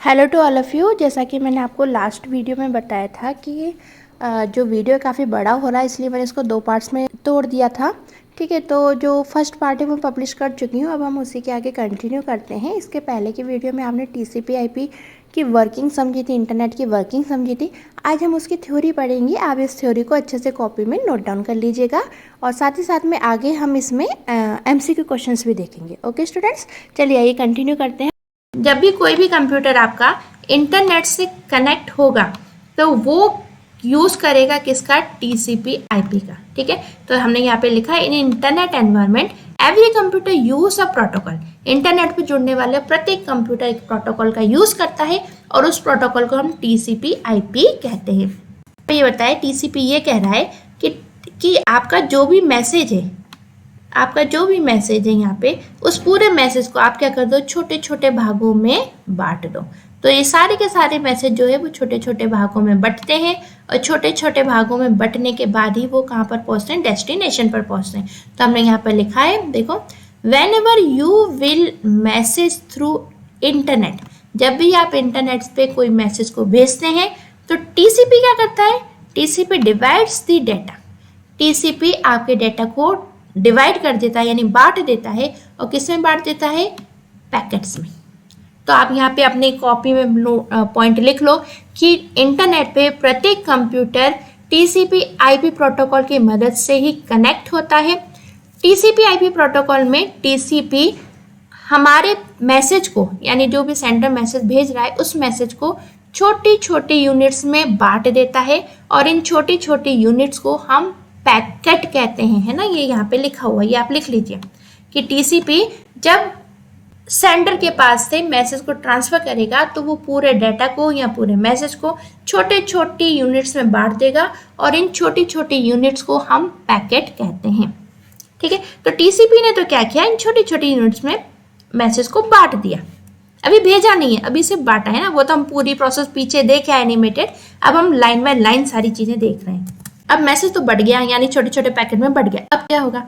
Hello to all of you. जैसा कि मैंने आपको लास्ट वीडियो में बताया था कि जो वीडियो काफ़ी बड़ा हो रहा है, इसलिए मैंने इसको 2 पार्ट्स में तोड़ दिया था। ठीक है, तो जो फर्स्ट पार्ट है वो पब्लिश कर चुकी हूँ। अब हम उसी के आगे कंटिन्यू करते हैं। इसके पहले की वीडियो में हमने TCP/IP की वर्किंग समझी थी, इंटरनेट की वर्किंग समझी थी। आज हम उसकी थ्योरी पढ़ेंगे। आप इस थ्योरी को अच्छे से कॉपी में नोट डाउन कर लीजिएगा और साथ ही साथ में आगे हम इसमें MCQ क्वेश्चंस भी देखेंगे। ओके स्टूडेंट्स, चलिए आइए कंटिन्यू करते हैं। जब भी कोई भी कंप्यूटर आपका इंटरनेट से कनेक्ट होगा तो वो यूज़ करेगा किसका? TCP/IP का। ठीक है, तो हमने यहाँ पे लिखा है in internet environment every computer use a protocol. Internet पे जुड़ने वाले प्रत्येक कंप्यूटर एक प्रोटोकॉल का यूज करता है और उस प्रोटोकॉल को हम TCP/IP कहते हैं। तो ये बताए TCP ये कह रहा है कि आपका जो भी मैसेज है यहाँ पे, उस पूरे मैसेज को आप क्या कर दो? छोटे छोटे भागों में बांट दो। तो ये सारे के सारे मैसेज जो है वो छोटे छोटे भागों में बंटते हैं और छोटे छोटे भागों में बंटने के बाद ही वो कहाँ पर पहुँचते हैं? डेस्टिनेशन पर पहुँचते हैं। तो हमने यहाँ पर लिखा है, देखो, when ever you will message through internet, जब भी आप इंटरनेट पे कोई मैसेज को भेजते हैं तो TCP क्या करता है? TCP divides the data. TCP आपके डेटा को डिवाइड कर देता है, यानी बांट देता है। और किस में बांट देता है? पैकेट्स में। तो आप यहाँ पे अपनी कॉपी में पॉइंट लिख लो कि इंटरनेट पे प्रत्येक कंप्यूटर TCP/IP प्रोटोकॉल की मदद से ही कनेक्ट होता है। TCP/IP प्रोटोकॉल में TCP हमारे मैसेज को, यानी जो भी सेंडर मैसेज भेज रहा है उस मैसेज को छोटी छोटी यूनिट्स में बांट देता है और इन छोटी छोटी यूनिट्स को हम पैकेट कहते हैं, है ना। ये यहाँ पे लिखा हुआ है, ये आप लिख लीजिए कि TCP जब सेंडर के पास से मैसेज को ट्रांसफर करेगा तो वो पूरे डाटा को या पूरे मैसेज को छोटे छोटी यूनिट्स में बांट देगा और इन छोटी छोटी यूनिट्स को हम पैकेट कहते हैं। ठीक है, तो TCP ने तो क्या किया? इन छोटी छोटी यूनिट्स में मैसेज को बांट दिया। अभी भेजा नहीं है, अभी सिर्फ बांटा है ना। वो तो हम पूरी प्रोसेस पीछे देखे एनिमेटेड, अब हम लाइन बाय लाइन सारी चीजें देख रहे हैं। अब मैसेज तो बढ़ गया, यानी छोटे छोटे पैकेट में बढ़ गया। अब क्या होगा?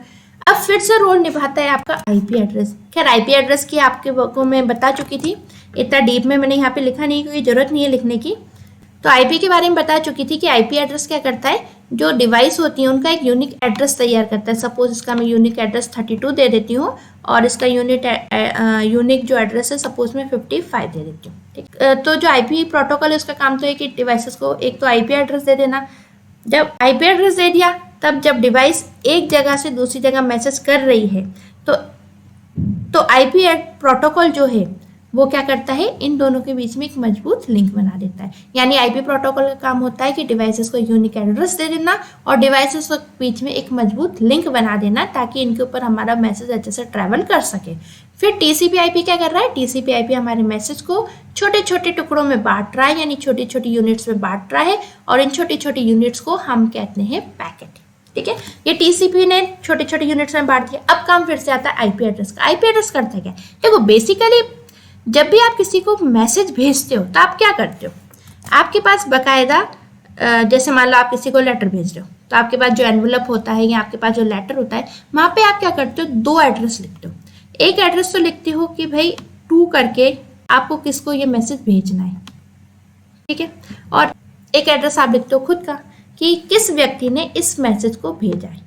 अब फिर से रोल निभाता है आपका IP एड्रेस। खैर IP एड्रेस की आपके को मैं बता चुकी थी, इतना डीप में मैंने यहाँ पे लिखा नहीं क्योंकि जरूरत नहीं है लिखने की। तो IP के बारे में बता चुकी थी कि IP एड्रेस क्या करता है? जो डिवाइस होती है उनका एक यूनिक एड्रेस तैयार करता है। सपोज इसका मैं यूनिक एड्रेस 32 दे देती हूँ और इसका यूनिक जो एड्रेस है सपोज मैं 55 दे देती हूँ। ठीक, तो जो IP प्रोटोकॉल है उसका काम तो है कि डिवाइसेस को एक तो IP एड्रेस दे देना। जब IP एड्रेस दे दिया तब जब डिवाइस एक जगह से दूसरी जगह मैसेज कर रही है तो IP प्रोटोकॉल जो है वो क्या करता है? इन दोनों के बीच में एक मजबूत लिंक बना देता है। यानी IP प्रोटोकॉल का काम होता है कि डिवाइसेस को यूनिक एड्रेस दे देना और डिवाइसेस के बीच में एक मजबूत लिंक बना देना ताकि इनके ऊपर हमारा मैसेज अच्छे से ट्रैवल कर सके। फिर TCP/IP क्या कर रहा है? TCP/IP हमारे मैसेज को छोटे छोटे टुकड़ों में बांट रहा है, यानी छोटी छोटी यूनिट्स में बांट रहा है और इन छोटी छोटी यूनिट्स को हम कहते हैं पैकेट। ठीक है, ये TCP ने छोटे छोटे यूनिट्स में बांट दिया। अब काम फिर से आता है IP एड्रेस का। IP एड्रेस करता है क्या? देखो, बेसिकली जब भी आप किसी को मैसेज भेजते हो तो आप क्या करते हो? आपके पास बकायदा, जैसे मान लो आप किसी को लेटर भेज रहे हो तो आपके पास जो एनवलप होता है या आपके पास जो लेटर होता है वहाँ पे आप क्या करते हो? 2 एड्रेस लिखते हो। एक एड्रेस तो लिखते हो कि भाई टू करके आपको किसको ये मैसेज भेजना है, ठीक है, और एक एड्रेस आप लिखते हो खुद का कि किस व्यक्ति ने इस मैसेज को भेजा है।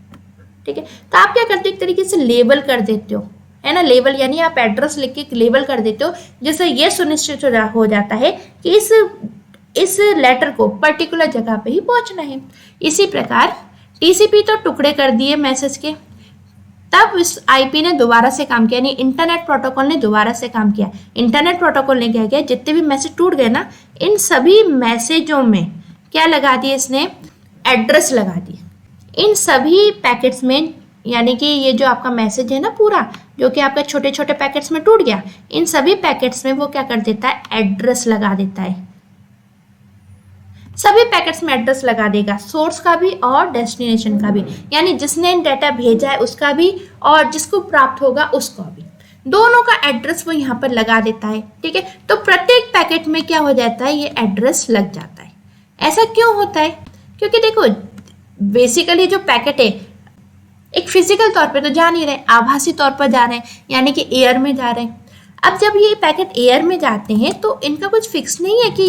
ठीक है, तो आप क्या करते हो? एक तरीके से लेबल कर देते हो, है ना। लेबल यानी आप एड्रेस लिख के लेबल कर देते हो, जिससे ये सुनिश्चित हो जाता है कि इस लेटर को पर्टिकुलर जगह पे ही पहुंचना है। इसी प्रकार TCP तो टुकड़े कर दिए मैसेज के, तब इस IP ने दोबारा से काम किया, यानी इंटरनेट प्रोटोकॉल ने दोबारा से काम किया। इंटरनेट प्रोटोकॉल ने क्या किया? जितने भी मैसेज टूट गए ना, इन सभी मैसेजों में क्या लगा दिए? इसने एड्रेस लगा दिए इन सभी पैकेट्स में। यानी कि ये जो आपका मैसेज है ना पूरा, जो कि आपका छोटे छोटे पैकेट्स में टूट गया, इन सभी पैकेट्स में वो क्या कर देता है? एड्रेस लगा देता है। सभी पैकेट्स में एड्रेस लगा देगा, सोर्स का भी और डेस्टिनेशन का भी, यानी जिसने डाटा भेजा है उसका भी और जिसको प्राप्त होगा उसका भी, दोनों का एड्रेस वो यहाँ पर लगा देता है। ठीक है, तो प्रत्येक पैकेट में क्या हो जाता है? ये एड्रेस लग जाता है। ऐसा क्यों होता है? क्योंकि देखो, बेसिकली जो पैकेट है एक फिजिकल तौर पे तो जा नहीं रहे, आभासी तौर पर जा रहे हैं, यानी कि एयर में जा रहे हैं। अब जब ये पैकेट एयर में जाते हैं तो इनका कुछ फिक्स नहीं है कि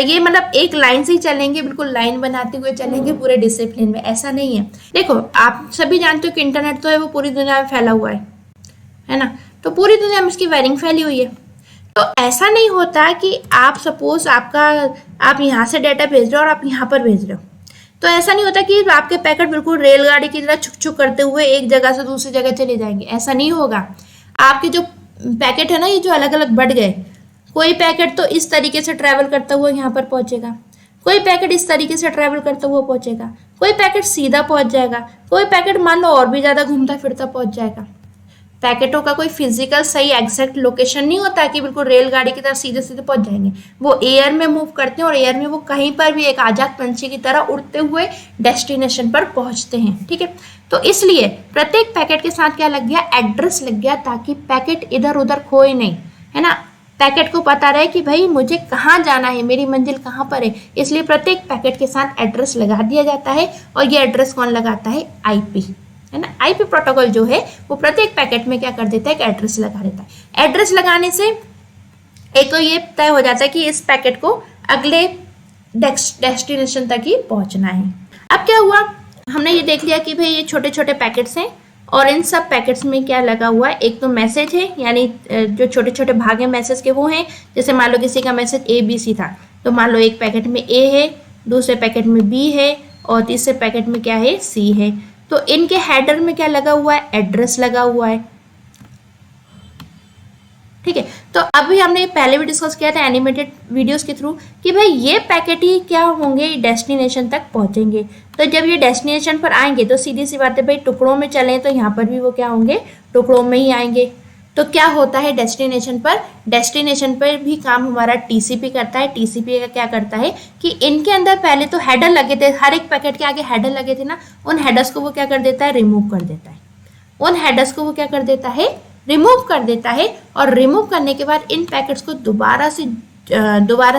ये मतलब एक लाइन से ही चलेंगे, बिल्कुल लाइन बनाते हुए चलेंगे पूरे डिसिप्लिन में, ऐसा नहीं है। देखो आप सभी जानते हो कि इंटरनेट तो है वो पूरी दुनिया में फैला हुआ है ना, तो पूरी दुनिया में इसकी वायरिंग फैली हुई है। तो ऐसा नहीं होता कि आप सपोज आप यहाँ से डाटा भेज रहे हो और आप यहाँ पर भेज रहे हो, तो ऐसा नहीं होता कि आपके पैकेट बिल्कुल रेलगाड़ी की तरह छुक छुक करते हुए एक जगह से दूसरी जगह चले जाएंगे, ऐसा नहीं होगा। आपके जो पैकेट है ना, ये जो अलग अलग बढ़ गए, कोई पैकेट तो इस तरीके से ट्रैवल करता हुआ यहाँ पर पहुंचेगा, कोई पैकेट इस तरीके से ट्रैवल करता हुआ पहुंचेगा, कोई पैकेट सीधा पहुंच जाएगा, कोई पैकेट मान लो और भी ज़्यादा घूमता फिरता पहुंच जाएगा। पैकेटों का कोई फिजिकल सही एग्जैक्ट लोकेशन नहीं होता कि बिल्कुल रेलगाड़ी की तरह सीधे सीधे पहुंच जाएंगे। वो एयर में मूव करते हैं और एयर में वो कहीं पर भी एक आजाद पंछी की तरह उड़ते हुए डेस्टिनेशन पर पहुंचते हैं। ठीक है, तो इसलिए प्रत्येक पैकेट के साथ क्या लग गया, एड्रेस लग गया, ताकि पैकेट इधर उधर खोए नहीं, है ना। पैकेट को पता रहे कि भाई मुझे कहाँ जाना है, मेरी मंजिल कहाँ पर है, इसलिए प्रत्येक पैकेट के साथ एड्रेस लगा दिया जाता है। और ये एड्रेस कौन लगाता है, आईपी, है ना। आईपी प्रोटोकॉल जो है वो प्रत्येक पैकेट में क्या कर देता है, एक एड्रेस लगा देता है। एड्रेस लगाने से एक तो ये तय हो जाता है कि इस पैकेट को अगले डेस्टिनेशन तक ही पहुंचना है। अब क्या हुआ, हमने ये देख लिया कि भाई ये छोटे छोटे पैकेट्स हैं और इन सब पैकेट्स में क्या लगा हुआ है, एक तो मैसेज है, यानी जो छोटे छोटे भाग हैं मैसेज के वो हैं। जैसे मान लो किसी का मैसेज ABC था, तो मान लो एक पैकेट में A है, दूसरे पैकेट में B है और तीसरे पैकेट में क्या है, C है। तो इनके हेडर में क्या लगा हुआ है, एड्रेस लगा हुआ है। ठीक है, तो अभी हमने पहले भी डिस्कस किया था एनिमेटेड वीडियोस के थ्रू कि भाई ये पैकेट ही क्या होंगे, डेस्टिनेशन तक पहुंचेंगे। तो जब ये डेस्टिनेशन पर आएंगे तो सीधी सी बात है भाई, टुकड़ों में चलें तो यहाँ पर भी वो क्या होंगे, टुकड़ों में ही आएंगे। तो क्या होता है डेस्टिनेशन पर भी काम हमारा टीसीपी करता है। टीसीपी का क्या करता है कि इनके अंदर पहले तो हेडर लगे थे, हर एक पैकेट के आगे हेडर लगे थे ना, उन हेडर्स को वो क्या कर देता है, रिमूव कर देता है। उन हेडर्स को वो क्या कर देता है, रिमूव कर देता है। और रिमूव करने के बाद इन पैकेट्स को दोबारा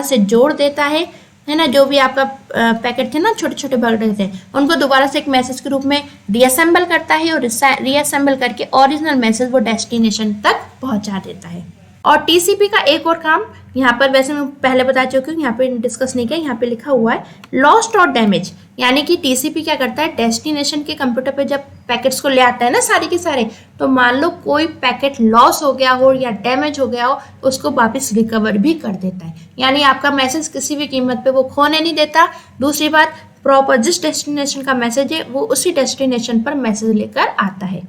से जोड़ देता है ना। जो भी आपका पैकेट थे ना, छोटे छोटे भाग थे, उनको दोबारा से एक मैसेज के रूप में रीअसेंबल करता है और रीअसेंबल करके ओरिजिनल मैसेज वो डेस्टिनेशन तक पहुंचा देता है। और टीसीपी का एक और काम यहाँ पर, वैसे मैं पहले बता चुकी हूँ, यहाँ पे डिस्कस नहीं किया, यहाँ पे लिखा हुआ है लॉस्ट और डैमेज। यानी कि टीसीपी क्या करता है, डेस्टिनेशन के कंप्यूटर पे जब पैकेट्स को ले आता है ना सारे के सारे, तो मान लो कोई पैकेट लॉस हो गया हो या डैमेज हो गया हो, उसको वापस रिकवर भी कर देता है। यानी आपका मैसेज किसी भी कीमत पे वो खोने नहीं देता। दूसरी बात, प्रॉपर जिस डेस्टिनेशन का मैसेज है वो उसी डेस्टिनेशन पर मैसेज लेकर आता है।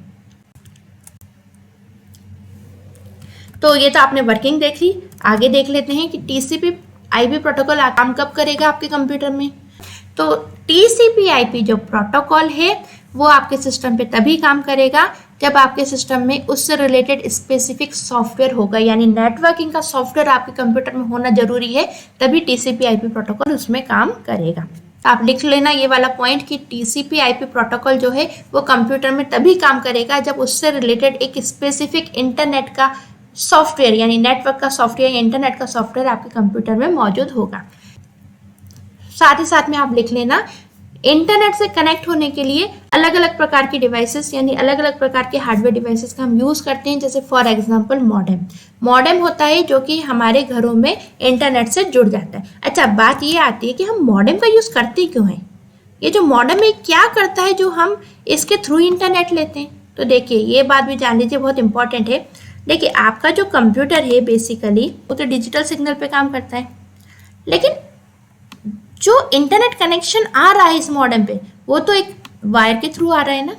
तो ये तो आपने वर्किंग देख ली। आगे देख लेते हैं कि टीसीपी आईपी प्रोटोकॉल काम कब करेगा आपके कंप्यूटर में। तो टीसीपी आईपी जो प्रोटोकॉल है वो आपके सिस्टम पे तभी काम करेगा जब आपके सिस्टम में उससे रिलेटेड स्पेसिफिक सॉफ्टवेयर होगा, यानी नेटवर्किंग का सॉफ्टवेयर आपके कंप्यूटर में होना जरूरी है, तभी टीसीपी आईपी प्रोटोकॉल उसमें काम करेगा। तो आप लिख लेना ये वाला पॉइंट कि टीसीपी आईपी प्रोटोकॉल जो है वो कंप्यूटर में तभी काम करेगा जब उससे रिलेटेड एक स्पेसिफिक इंटरनेट का सॉफ्टवेयर, यानी नेटवर्क का सॉफ्टवेयर या इंटरनेट का सॉफ्टवेयर आपके कंप्यूटर में मौजूद होगा। साथ ही साथ में आप लिख लेना, इंटरनेट से कनेक्ट होने के लिए अलग अलग प्रकार की डिवाइसेस, यानी अलग अलग प्रकार के हार्डवेयर डिवाइसेस का हम यूज़ करते हैं। जैसे फॉर एग्जांपल मॉडेम होता है जो कि हमारे घरों में इंटरनेट से जुड़ जाता है। अच्छा, बात ये आती है कि हम मॉडेम का यूज़ करते क्यों हैं, ये जो मॉडेम है क्या करता है जो हम इसके थ्रू इंटरनेट लेते हैं। तो देखिए ये बात भी जान लीजिए, बहुत इंपॉर्टेंट है। देखिए आपका जो कंप्यूटर है बेसिकली वो तो डिजिटल सिग्नल पे काम करता है, लेकिन जो इंटरनेट कनेक्शन आ रहा है इस मॉडेम पे वो तो एक वायर के थ्रू आ रहा है ना।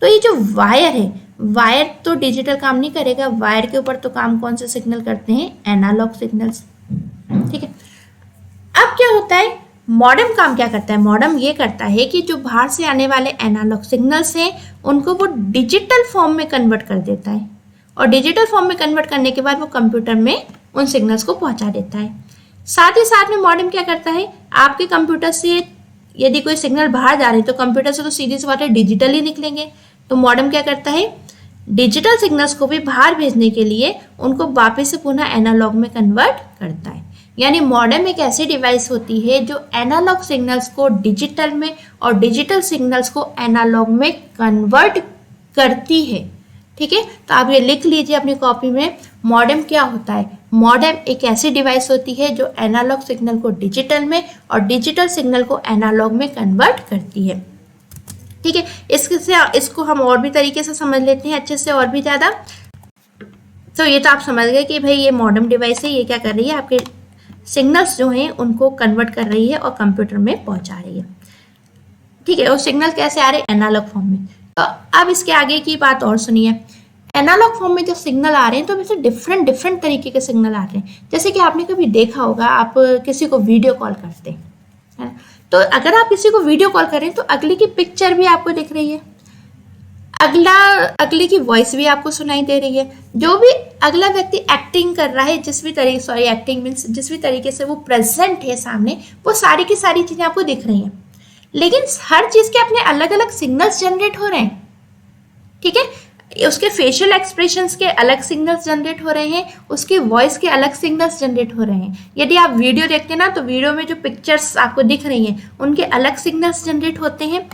तो ये जो वायर है, वायर तो डिजिटल काम नहीं करेगा, वायर के ऊपर तो काम कौन से सिग्नल करते हैं, एनालॉग सिग्नल्स। ठीक है, अब क्या होता है, मॉडेम काम क्या करता है, मॉडेम ये करता है कि जो बाहर से आने वाले एनालॉग सिग्नल्स हैं उनको वो डिजिटल फॉर्म में कन्वर्ट कर देता है, और डिजिटल फॉर्म में कन्वर्ट करने के बाद वो कंप्यूटर में उन सिग्नल्स को पहुंचा देता है। साथ ही साथ में मॉडेम क्या करता है, आपके कंप्यूटर से यदि कोई सिग्नल बाहर जा रहे हैं तो कंप्यूटर से तो सीधी सी बात है डिजिटल ही निकलेंगे। तो मॉडेम क्या करता है, डिजिटल सिग्नल्स को भी बाहर भेजने के लिए उनको वापस से पुनः एनालॉग में कन्वर्ट करता है। यानी मॉडेम एक ऐसी डिवाइस होती है जो एनालॉग सिग्नल्स को डिजिटल में और डिजिटल सिग्नल्स को एनालॉग में कन्वर्ट करती है। ठीक है, तो आप ये लिख लीजिए अपनी कॉपी में, मॉडेम क्या होता है? मॉडेम एक ऐसी डिवाइस होती है जो एनालॉग सिग्नल को डिजिटल में और डिजिटल सिग्नल को एनालॉग में कन्वर्ट करती है। ठीक है, इसको हम और भी तरीके से समझ लेते हैं अच्छे से और भी ज़्यादा। तो ये तो आप समझ गए कि भाई ये मॉडेम डिवाइस है, ये क्या कर रही है, आपके सिग्नल्स जो हैं उनको कन्वर्ट कर रही है और कंप्यूटर में पहुंचा रही है। ठीक है, और सिग्नल कैसे आ रहे हैं? एनालॉग फॉर्म में। तो अब इसके आगे की बात और सुनिए। एनालॉग फॉर्म में जब सिग्नल आ रहे हैं तो वैसे डिफरेंट तरीके के सिग्नल आ रहे हैं। जैसे कि आपने कभी देखा होगा, आप किसी को वीडियो कॉल करते हैं, है ना? तो अगर आप किसी को वीडियो कॉल करें तो अगले की पिक्चर भी आपको दिख रही है, अगले की वॉइस भी आपको सुनाई दे रही है। जो भी अगला व्यक्ति एक्टिंग कर रहा है, जिस भी तरीके से वो प्रेजेंट है सामने, वो सारी की सारी चीजें आपको दिख रही हैं। लेकिन हर चीज के अपने अलग अलग सिग्नल्स जनरेट हो रहे हैं। ठीक है, उसके फेशियल एक्सप्रेशंस के अलग सिग्नल्स जनरेट हो रहे हैं, उसकी वॉइस के अलग सिग्नल्स जनरेट हो रहे हैं। यदि आप वीडियो देखते हैं ना, तो वीडियो में जो पिक्चर्स आपको दिख रही हैं उनके अलग सिग्नल्स जनरेट होते हैं,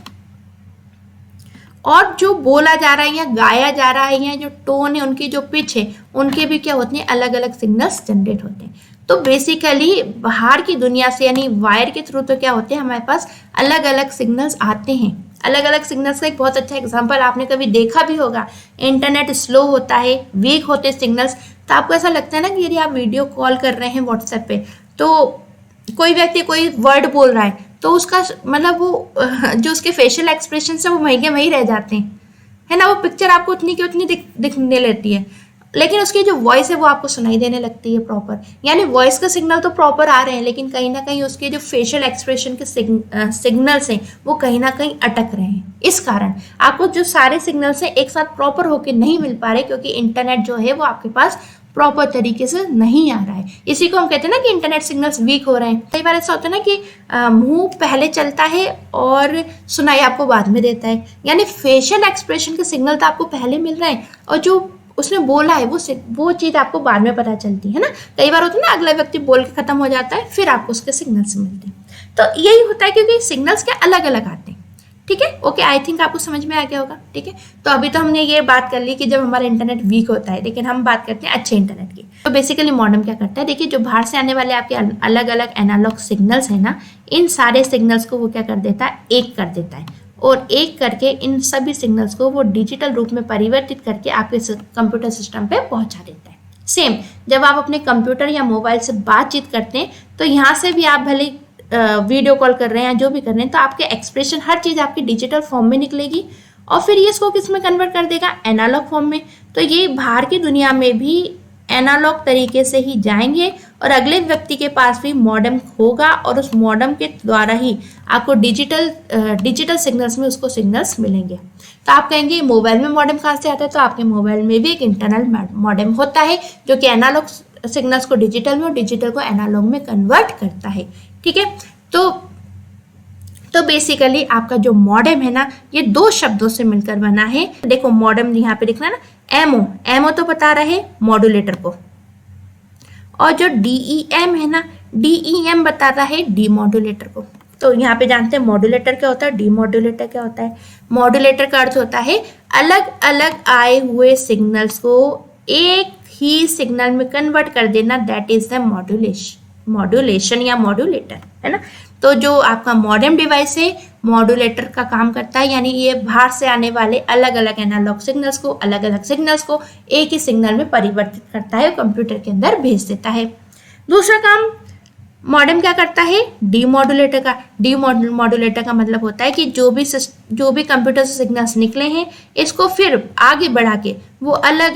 और जो बोला जा रहा है या गाया जा रहा है या जो टोन है, उनकी जो पिच है, उनके भी क्या होते हैं, अलग अलग सिग्नल्स जनरेट होते हैं। तो बेसिकली बाहर की दुनिया से यानी वायर के थ्रू तो क्या होते हैं, हमारे पास अलग अलग सिग्नल्स आते हैं। अलग अलग सिग्नल्स का एक बहुत अच्छा एग्जांपल आपने कभी देखा भी होगा, इंटरनेट स्लो होता है, वीक होते हैं सिग्नल्स, तो आपको ऐसा लगता है ना कि यदि आप वीडियो कॉल कर रहे हैं व्हाट्सएप पे, तो कोई व्यक्ति कोई वर्ड बोल रहा है तो उसका मतलब वो जो उसके फेशियल एक्सप्रेशन है वो वहीं के वहीं रह जाते हैं, है ना? वो पिक्चर आपको उतनी की उतनी दिखने लेती है, लेकिन उसकी जो वॉइस है वो आपको सुनाई देने लगती है प्रॉपर। यानी वॉइस का सिग्नल तो प्रॉपर आ रहे हैं, लेकिन कहीं ना कहीं उसके जो फेशियल एक्सप्रेशन के सिग्नल्स हैं वो कहीं ना कहीं अटक रहे हैं। इस कारण आपको जो सारे सिग्नल्स हैं एक साथ प्रॉपर होके नहीं मिल पा रहे, क्योंकि इंटरनेट जो है वो आपके पास प्रॉपर तरीके से नहीं आ रहा है। इसी को हम कहते हैं ना कि इंटरनेट सिग्नल्स वीक हो रहे हैं। कई बार ऐसा होता है ना कि मुंह पहले चलता है और सुनाई आपको बाद में देता है, यानी फेशियल एक्सप्रेशन के सिग्नल तो आपको पहले मिल रहे हैं और जो उसने बोला है वो चीज़ आपको बाद में पता चलती है ना। कई बार होता है ना, अगला व्यक्ति बोल के खत्म हो जाता है, फिर आपको उसके सिग्नल्स मिलते हैं। तो यही होता है, क्योंकि सिग्नल्स के अलग अलग आते हैं। ठीक है, ओके, आई थिंक आपको समझ में आ गया होगा। ठीक है, तो अभी तो हमने ये बात कर ली कि जब हमारा इंटरनेट वीक होता है, लेकिन हम बात करते हैं अच्छे इंटरनेट की। तो बेसिकली मॉडेम क्या करता है, देखिए जो बाहर से आने वाले आपके अलग अलग एनालॉग सिग्नल्स हैं ना, इन सारे सिग्नल्स को वो क्या कर देता है, एक कर देता है, और एक करके इन सभी सिग्नल्स को वो डिजिटल रूप में परिवर्तित करके आपके कंप्यूटर सिस्टम पे पहुंचा देता है। सेम जब आप अपने कंप्यूटर या मोबाइल से बातचीत करते हैं, तो यहाँ से भी आप भले वीडियो कॉल कर रहे हैं या जो भी कर रहे हैं, तो आपके एक्सप्रेशन हर चीज़ आपकी डिजिटल फॉर्म में निकलेगी, और फिर ये इसको किस में कन्वर्ट कर देगा, एनालॉग फॉर्म में। तो ये बाहर की दुनिया में भी एनालॉग तरीके से ही जाएंगे, और अगले व्यक्ति के पास भी मॉडेम होगा, और उस मॉडेम के द्वारा ही आपको डिजिटल सिग्नल्स में उसको सिग्नल्स मिलेंगे। तो आप कहेंगे मोबाइल में मॉडेम कहाँ से आता है, तो आपके मोबाइल में भी एक इंटरनल मॉडेम होता है जो कि एनालॉग सिग्नल्स को डिजिटल में और डिजिटल को एनालॉग में कन्वर्ट करता है। ठीक है, तो बेसिकली आपका जो मॉडेम है ना, ये दो शब्दों से मिलकर बना है। देखो मॉडेम यहाँ पे दिख रहा है ना, एमओ तो बता रहे मॉड्यूलेटर को, और जो डीईएम है ना, डीईएम बताता है डीमॉड्यूलेटर को। तो यहाँ पे जानते हैं मॉड्यूलेटर क्या होता है, डीमॉड्यूलेटर क्या होता है। मॉड्यूलेटर का अर्थ होता है अलग अलग आए हुए सिग्नल्स को एक ही सिग्नल में कन्वर्ट कर देना, दैट इज द मॉड्यूलेशन या मॉड्यूलेटर, है ना। तो जो आपका मॉडेम डिवाइस है मॉड्यूलेटर का काम करता है, यानी ये बाहर से आने वाले अलग अलग एनालॉग सिग्नल्स को एक ही सिग्नल में परिवर्तित करता है और कंप्यूटर के अंदर भेज देता है। दूसरा काम मॉडेम क्या करता है, डीमॉड्यूलेटर का। डीमॉड्यूलेटर का मतलब होता है कि जो भी कंप्यूटर से सिग्नल्स निकले हैं, इसको फिर आगे बढ़ा के वो अलग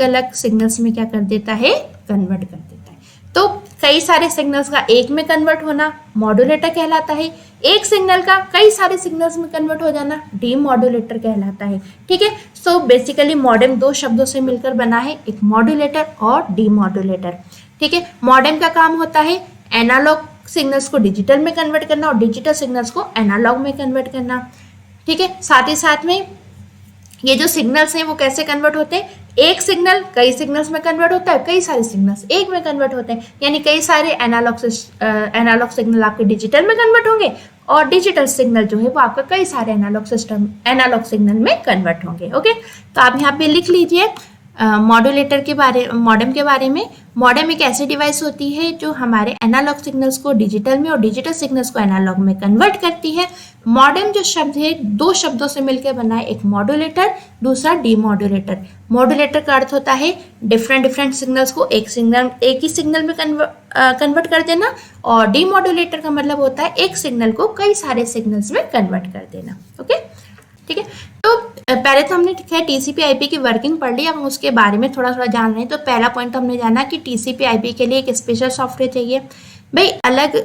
अलग सिग्नल्स में क्या कर देता है, कन्वर्ट कर देता है। तो कई सारे सिग्नल्स का एक में कन्वर्ट होना मॉड्यूलेटर कहलाता है, एक सिग्नल का कई सारे सिग्नल्स में कन्वर्ट हो जाना डीमॉड्यूलेटर कहलाता है। ठीक है, सो बेसिकली मॉडेम दो शब्दों से मिलकर बना है, एक मॉड्यूलेटर और डीमॉड्यूलेटर। ठीक है, मॉडेम का काम होता है एनालॉग सिग्नल्स को डिजिटल में कन्वर्ट करना और डिजिटल सिग्नल्स को एनालॉग में कन्वर्ट करना। ठीक है, साथ ही साथ में ये जो सिग्नल्स हैं वो कैसे कन्वर्ट होते हैं, एक सिग्नल कई सिग्नल्स में कन्वर्ट होता है, कई सारे सिग्नल्स एक में कन्वर्ट होते हैं, यानी कई सारे एनालॉग सिग्नल आपके डिजिटल में कन्वर्ट होंगे और डिजिटल सिग्नल जो है वो आपका कई सारे एनालॉग सिग्नल में कन्वर्ट होंगे। ओके, तो आप यहाँ पे लिख लीजिए मॉड्यूलेटर के बारे मॉडेम के बारे में। मॉडेम एक ऐसी डिवाइस होती है जो हमारे एनालॉग सिग्नल्स को डिजिटल में और डिजिटल सिग्नल्स को एनालॉग में कन्वर्ट करती है। मॉडेम जो शब्द है दो शब्दों से मिलकर बना है, एक मॉड्यूलेटर, दूसरा डीमॉड्यूलेटर। मॉड्यूलेटर का अर्थ होता है डिफरेंट सिग्नल्स को एक ही सिग्नल में कन्वर्ट कर देना, और डीमॉड्यूलेटर का मतलब होता है एक सिग्नल को कई सारे सिग्नल्स में कन्वर्ट कर देना। ओके, ठीक है। तो पहले तो हमने टीसीपी आईपी की वर्किंग पढ़ ली, अब हम उसके बारे में थोड़ा थोड़ा जान रहे हैं। तो पहला पॉइंट तो हमने जाना कि टीसीपी आईपी के लिए एक स्पेशल सॉफ्टवेयर चाहिए। भाई अलग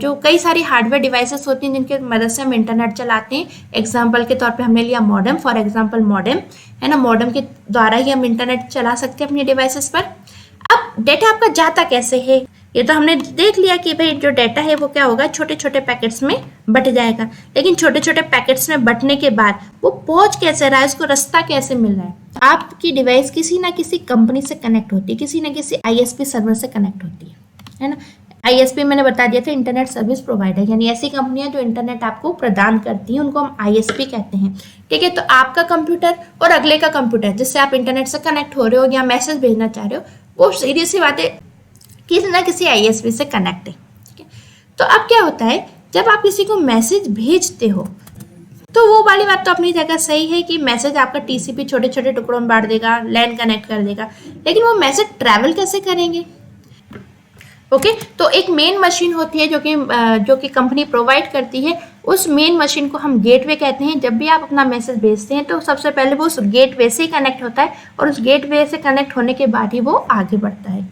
जो कई सारी हार्डवेयर डिवाइसेस होती हैं जिनके मदद से हम इंटरनेट चलाते हैं। एग्जाम्पल के तौर पे हमने लिया मॉडेम, फॉर एग्जाम्पल मॉडेम है ना, मॉडेम के द्वारा ही हम इंटरनेट चला सकते हैं अपनी डिवाइसेस पर। अब डेटा आपका जाता कैसे है, ये तो हमने देख लिया कि भाई जो डेटा है वो क्या होगा, छोटे छोटे पैकेट्स में बट जाएगा। लेकिन छोटे छोटे पैकेट्स में बटने के बाद वो पहुंच कैसे रहा है, उसको रास्ता कैसे मिल रहा है। आपकी डिवाइस किसी ना किसी कंपनी से कनेक्ट होती है, किसी ना किसी आईएसपी सर्वर से कनेक्ट होती है ना। आईएसपी मैंने बता दिया था, इंटरनेट सर्विस प्रोवाइडर, यानी ऐसी कंपनियां जो इंटरनेट आपको प्रदान करती हैं, उनको हम आईएसपी कहते हैं। ठीक है, तो आपका कंप्यूटर और अगले का कंप्यूटर जिससे आप इंटरनेट से कनेक्ट हो रहे हो या मैसेज भेजना चाह रहे हो, वो सीरियस सी बात है किसी ना किसी आईएसपी से कनेक्ट है। ठीक है, तो अब क्या होता है, जब आप किसी को मैसेज भेजते हो तो वो वाली बात तो अपनी जगह सही है कि मैसेज आपका टीसीपी छोटे छोटे टुकड़ों में बांट देगा, लैन कनेक्ट कर देगा, लेकिन वो मैसेज ट्रैवल कैसे करेंगे। ओके, तो एक मेन मशीन होती है जो कि कंपनी प्रोवाइड करती है। उस मेन मशीन को हम गेटवे कहते हैं। जब भी आप अपना मैसेज भेजते हैं तो सबसे पहले वो उस गेटवे से ही कनेक्ट होता है, और उस गेटवे से कनेक्ट होने के बाद ही वो आगे बढ़ता है।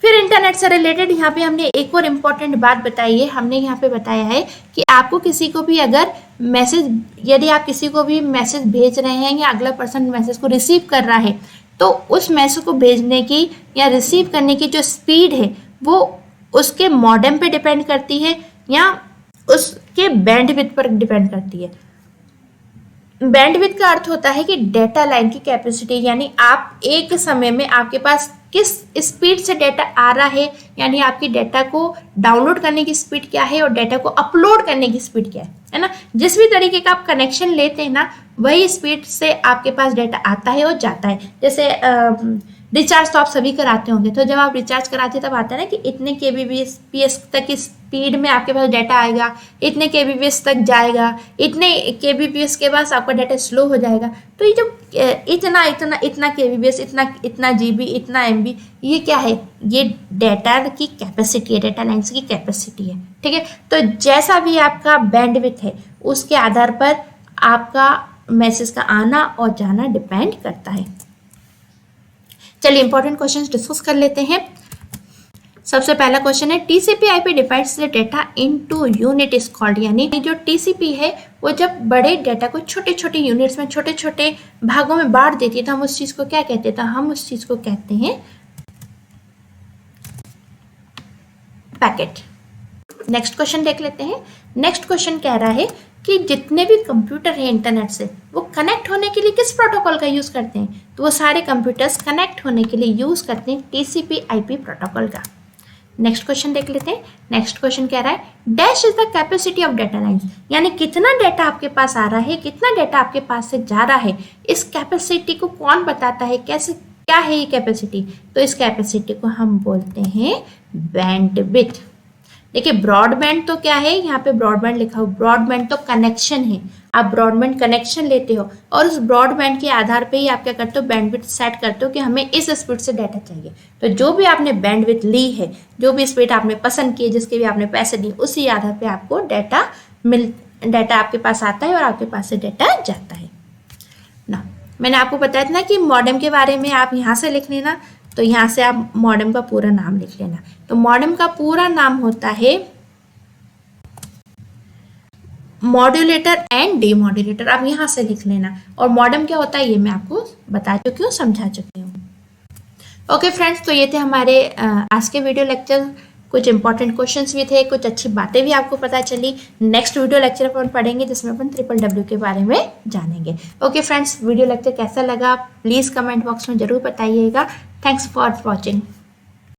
फिर इंटरनेट से रिलेटेड यहाँ पे हमने एक और इम्पॉर्टेंट बात बताई है। हमने यहाँ पे बताया है कि आपको किसी को भी अगर मैसेज, यदि आप किसी को भी मैसेज भेज रहे हैं या अगला पर्सन मैसेज को रिसीव कर रहा है, तो उस मैसेज को भेजने की या रिसीव करने की जो स्पीड है वो उसके मॉडेम पे डिपेंड करती है या उसके बैंडविड्थ पर डिपेंड करती है। बैंडविड्थ का अर्थ होता है कि डेटा लाइन की कैपेसिटी, यानी आप एक समय में आपके पास किस स्पीड से डेटा आ रहा है, यानी आपकी डेटा को डाउनलोड करने की स्पीड क्या है और डेटा को अपलोड करने की स्पीड क्या है ना। जिस भी तरीके का आप कनेक्शन लेते हैं ना, वही स्पीड से आपके पास डेटा आता है और जाता है। जैसे रिचार्ज तो आप सभी कराते होंगे, तो जब आप रिचार्ज कराते हैं तब आता है ना कि इतने kbps तक की स्पीड में आपके पास डाटा आएगा, इतने kbps तक जाएगा, इतने kbps के बाद आपका डाटा स्लो हो जाएगा। तो ये जो इतना kbps, इतना GB, इतना MB, ये क्या है, ये डाटा की कैपेसिटी है, डाटा लाइन्स की कैपेसिटी है। ठीक है, तो जैसा भी आपका बैंडविड्थ है उसके आधार पर आपका मैसेज का आना और जाना डिपेंड करता है। चलिए इंपॉर्टेंट क्वेश्चंस डिस्कस कर लेते हैं। सबसे पहला क्वेश्चन है, TCP IP divides the data into unit is called, यानी जो टीसीपी है वो जब बड़े डेटा को छोटे छोटे यूनिट्स में, छोटे छोटे भागों में बांट देती है, तो हम उस चीज को क्या कहते हैं, तो हम उस चीज को कहते हैं पैकेट। नेक्स्ट क्वेश्चन देख लेते हैं। नेक्स्ट क्वेश्चन कह रहा है कि जितने भी कंप्यूटर हैं इंटरनेट से, वो कनेक्ट होने के लिए किस प्रोटोकॉल का यूज करते हैं, तो वो सारे कंप्यूटर्स कनेक्ट होने के लिए यूज करते हैं टीसीपी आईपी प्रोटोकॉल का। नेक्स्ट क्वेश्चन देख लेते हैं। नेक्स्ट क्वेश्चन कह रहा है, dash is the capacity of data lines, यानी कितना डेटा आपके पास आ रहा है, कितना डेटा आपके पास से जा रहा है, इस कैपेसिटी को कौन बताता है, कैसे, क्या है ये कैपेसिटी, तो इस कैपेसिटी को हम बोलते हैं बैंडविड्थ। देखिए ब्रॉडबैंड तो क्या है, यहाँ पे ब्रॉडबैंड लिखा हो, ब्रॉडबैंड तो कनेक्शन है। आप ब्रॉडबैंड कनेक्शन लेते हो और उस ब्रॉडबैंड के आधार पे ही आप क्या करते हो, बैंडविड्थ सेट करते हो कि हमें इस स्पीड से डाटा चाहिए। तो जो भी आपने बैंडविड्थ ली है, जो भी स्पीड आपने पसंद की है, जिसके भी आपने पैसे दिए, उसी आधार पे आपको डाटा आपके पास आता है और आपके पास से डाटा जाता है ना। मैंने आपको बताया था ना कि मॉडेम के बारे में आप यहाँ से लिख लेना, तो यहाँ से आप मॉडेम का पूरा नाम लिख लेना। तो मॉडेम का पूरा नाम होता है मॉड्यूलेटर एंड डीमॉड्यूलेटर, आप यहाँ से लिख लेना। और मॉडेम क्या होता है ये मैं आपको बता चुकी हूँ, समझा चुकी हूँ। ओके फ्रेंड्स, तो ये थे हमारे आज के वीडियो लेक्चर। कुछ इंपॉर्टेंट क्वेश्चंस भी थे, कुछ अच्छी बातें भी आपको पता चली। नेक्स्ट वीडियो लेक्चर अपन पढ़ेंगे जिसमें अपन WWW के बारे में जानेंगे। ओके फ्रेंड्स, वीडियो लेक्चर कैसा लगा प्लीज़ कमेंट बॉक्स में ज़रूर बताइएगा। Thanks for watching.